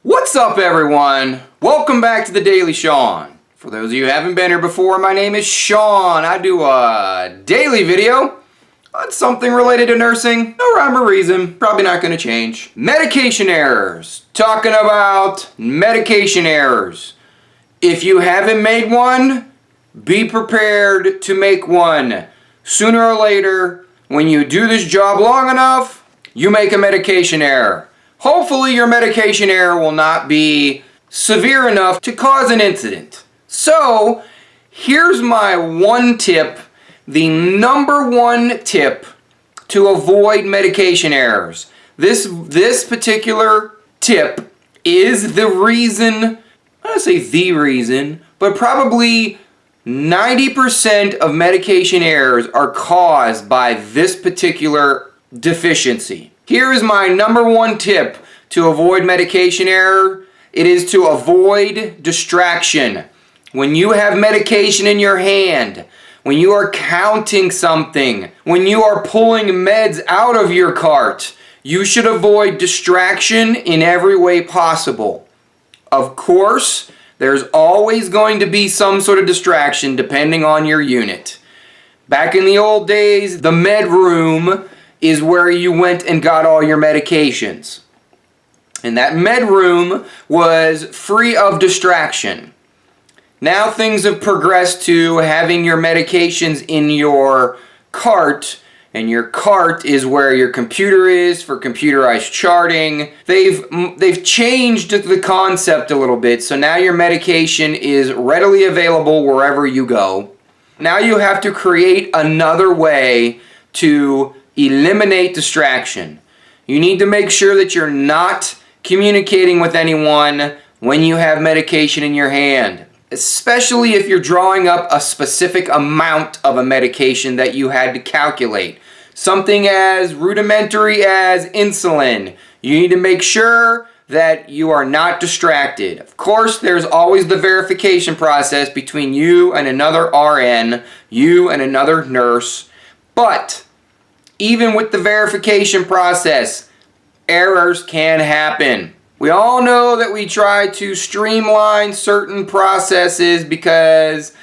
What's up, everyone? Welcome back to the Daily Sean. For those of you who haven't been here before, my name is Sean. I do a daily video on something related to nursing. No rhyme or reason, probably not going to change. Medication errors. Talking about medication errors. If you haven't made one, be prepared to make one. Sooner or later, when you do this job long enough, you make a medication error. Hopefully your medication error will not be severe enough to cause an incident. So, here's my one tip, the number one tip to avoid medication errors. This particular tip is the reason, I don't say the reason, but probably 90% of medication errors are caused by this particular deficiency. Here is my number one tip to avoid medication error. It is to avoid distraction. When you have medication in your hand, when you are counting something, when you are pulling meds out of your cart, you should avoid distraction in every way possible. Of course, there's always going to be some sort of distraction depending on your unit. Back in the old days, the med room is where you went and got all your medications. And that med room was free of distraction. Now things have progressed to having your medications in your cart, and your cart is where your computer is for computerized charting. They've changed the concept a little bit, so now your medication is readily available wherever you go. Now you have to create another way to eliminate distraction. You need to make sure that you're not communicating with anyone when you have medication in your hand, especially if you're drawing up a specific amount of a medication that you had to calculate. Something as rudimentary as insulin. You need to make sure that you are not distracted. Of course, there's always the verification process between you and another RN, you and another nurse, but even with the verification process, errors can happen. We all know that we try to streamline certain processes because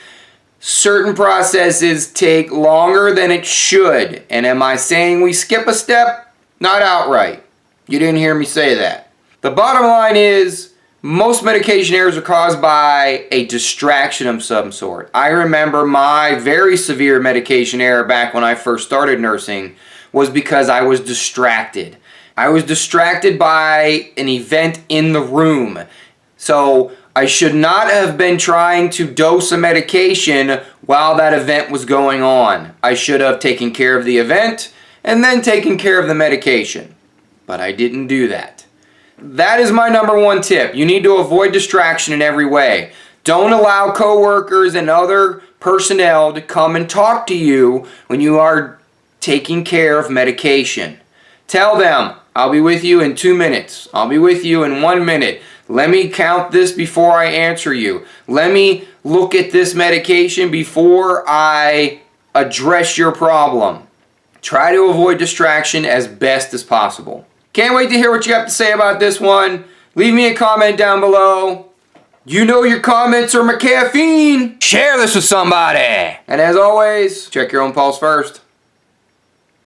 certain processes take longer than it should. And am I saying we skip a step? Not outright. You didn't hear me say that. The bottom line is, most medication errors are caused by a distraction of some sort. I remember my very severe medication error back when I first started nursing was because I was distracted. I was distracted by an event in the room. So I should not have been trying to dose a medication while that event was going on. I should have taken care of the event and then taken care of the medication. But I didn't do that. That is my number one tip. You need to avoid distraction in every way. Don't allow coworkers and other personnel to come and talk to you when you are taking care of medication. Tell them, I'll be with you in 2 minutes. I'll be with you in 1 minute. Let me count this before I answer you. Let me look at this medication before I address your problem. Try to avoid distraction as best as possible. Can't wait to hear what you have to say about this one. Leave me a comment down below. You know your comments are my caffeine. Share this with somebody. And as always, check your own pulse first.